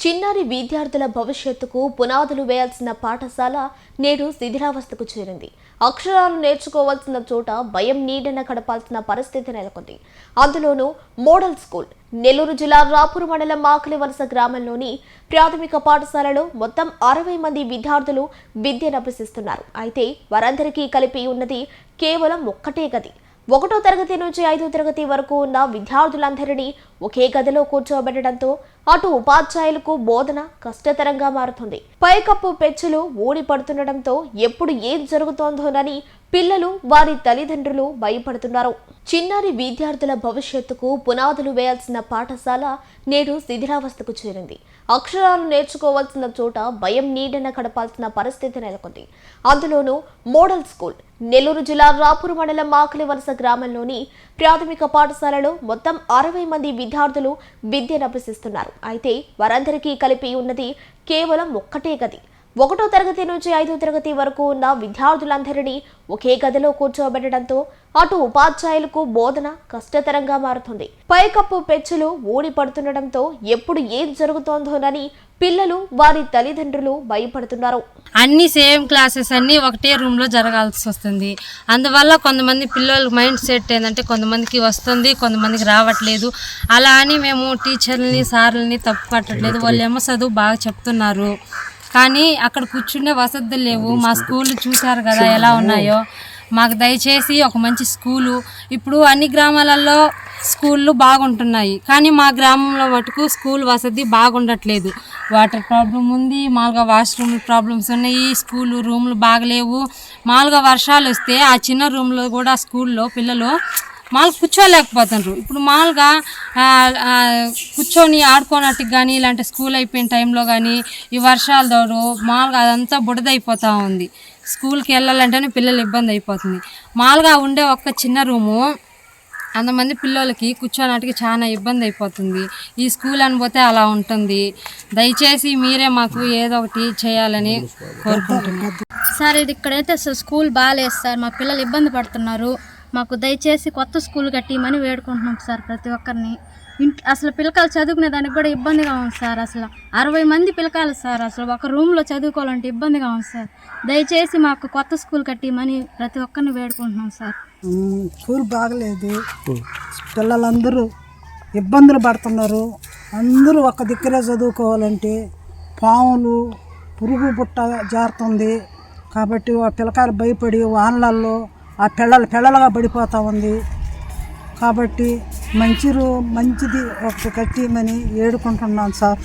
చిన్నారి విద్యార్థుల భవిష్యత్తుకు పునాదులు వేయాల్సిన పాఠశాల నేడు శిథిలావస్థకు చేరింది. అక్షరాలు నేర్చుకోవాల్సిన చోట భయం నీడన గడపాల్సిన పరిస్థితి నెలకొంది. అందులోనూ మోడల్ స్కూల్ నెల్లూరు జిల్లా రాపూర్ మండలం ఆకలివలస గ్రామంలోని ప్రాథమిక పాఠశాలలో మొత్తం 60 మంది విద్యార్థులు విద్యనభ్యసిస్తున్నారు. అయితే వారందరికీ కలిపి ఉన్నది కేవలం ఒక్కటే గది. 1వ తరగతి నుంచి 5వ తరగతి వరకు ఉన్న విద్యార్థులందరినీ ఒకే గదిలో కూర్చోబెట్టడంతో అటు ఉపాధ్యాయులకు బోధన కష్టతరంగా మారుతుంది. పైకప్పు పెచ్చులు ఊడి పడుతుండటంతో ఎప్పుడు ఏం జరుగుతోందోనని పిల్లలు వారి తల్లిదండ్రులు భయపడుతున్నారు. చిన్నారి విద్యార్థుల భవిష్యత్తుకు పునాదులు వేయాల్సిన పాఠశాల నేడు శిథిలావస్థకు చేరింది. అక్షరాలు నేర్చుకోవాల్సిన చోట భయం నీడన గడపాల్సిన పరిస్థితి నెలకొంది. అందులోనూ మోడల్ స్కూల్ నెల్లూరు జిల్లా రాపూర్ మండలం ఆకలివలస గ్రామంలోని ప్రాథమిక పాఠశాలలో మొత్తం 60 మంది విద్యార్థులు విద్యనభ్యసిస్తున్నారు. అయితే వారందరికీ కలిపి ఉన్నది కేవలం ఒక్కటే గది. 1వ తరగతి నుంచి 5వ తరగతి వరకు ఉన్న విద్యార్థులందరినీ ఒకే గదిలో కూర్చోబెట్టడంతో అటు ఉపాధ్యాయులకు బోధన కష్టతరంగా మారుతుంది. పైకప్పు పెచ్చులు ఊడి పడుతుండటంతో ఎప్పుడు ఏం జరుగుతోందోనని పిల్లలు వారి తల్లిదండ్రులు భయపడుతున్నారు. అన్ని సేమ్ క్లాసెస్ అన్ని ఒకటే రూమ్ లో జరగాల్సి వస్తుంది. అందువల్ల కొంతమంది పిల్లల మైండ్ సెట్ ఏంటంటే కొంతమందికి వస్తుంది, కొంతమందికి రావట్లేదు. అలా అని మేము టీచర్లని సార్లని తప్పు పట్టట్లేదు. వాళ్ళు ఏమో చదువు బాగా చెప్తున్నారు, కానీ అక్కడ కూర్చునే వసతులు లేవు. మా స్కూళ్ళు చూశారు కదా ఎలా ఉన్నాయో. మాకు దయచేసి ఒక మంచి స్కూలు, ఇప్పుడు అన్ని గ్రామాలలో స్కూళ్ళు బాగుంటున్నాయి, కానీ మా గ్రామంలో మటుకు స్కూల్ వసతి బాగుండట్లేదు. వాటర్ ప్రాబ్లం ఉంది, మామూలుగా వాష్రూమ్ ప్రాబ్లమ్స్ ఉన్నాయి, స్కూలు రూమ్లు బాగలేవు. మామూలుగా వర్షాలు వస్తే ఆ చిన్న రూమ్లో కూడా స్కూల్లో పిల్లలు మామూలుగా కూర్చోలేకపోతున్నారు. ఇప్పుడు మామూలుగా కూర్చొని ఆడుకోనట్టుకు కానీ ఇలాంటి స్కూల్ అయిపోయిన టైంలో కానీ ఈ వర్షాల దోడు మామూలుగా అదంతా బుడదైపోతూ ఉంది. స్కూల్కి వెళ్ళాలంటేనే పిల్లలు ఇబ్బంది అయిపోతుంది. మామూలుగా ఉండే ఒక్క చిన్న రూము అంతమంది పిల్లలకి కూర్చోనట్టుకి చాలా ఇబ్బంది అయిపోతుంది. ఈ స్కూల్ అనిపోతే అలా ఉంటుంది. దయచేసి మీరే మాకు ఏదో ఒకటి చేయాలని కోరుకుంటున్నాం. సార్ ఇది ఇక్కడైతే స్కూల్ బాగాలేదు సార్, మా పిల్లలు ఇబ్బంది పడుతున్నారు. మాకు దయచేసి కొత్త స్కూల్ కట్టిమని వేడుకుంటున్నాం సార్ ప్రతి ఒక్కరిని. అసలు పిల్లకాయలు చదువుకునే దానికి కూడా ఇబ్బందిగా ఉంది సార్. అసలు 60 మంది పిల్లకాయలు సార్, అసలు ఒక రూమ్లో చదువుకోవాలంటే ఇబ్బందిగా ఉంది సార్. దయచేసి మాకు కొత్త స్కూల్ కట్టిమని ప్రతి ఒక్కరిని వేడుకుంటున్నాం సార్. స్కూల్ బాగలేదు, పిల్లలందరూ ఇబ్బందులు పడుతున్నారు. అందరూ ఒక దగ్గరే చదువుకోవాలంటే పాములు పురుగు పుట్ట జారుతుంది కాబట్టి ఆ పిల్లకాయలు భయపడి వానలలో ఆ పెళ్ళలుగా పడిపోతూ ఉంది. కాబట్టి మంచిది ఒకటి కట్టిమని వేడుకుంటున్నాను సార్.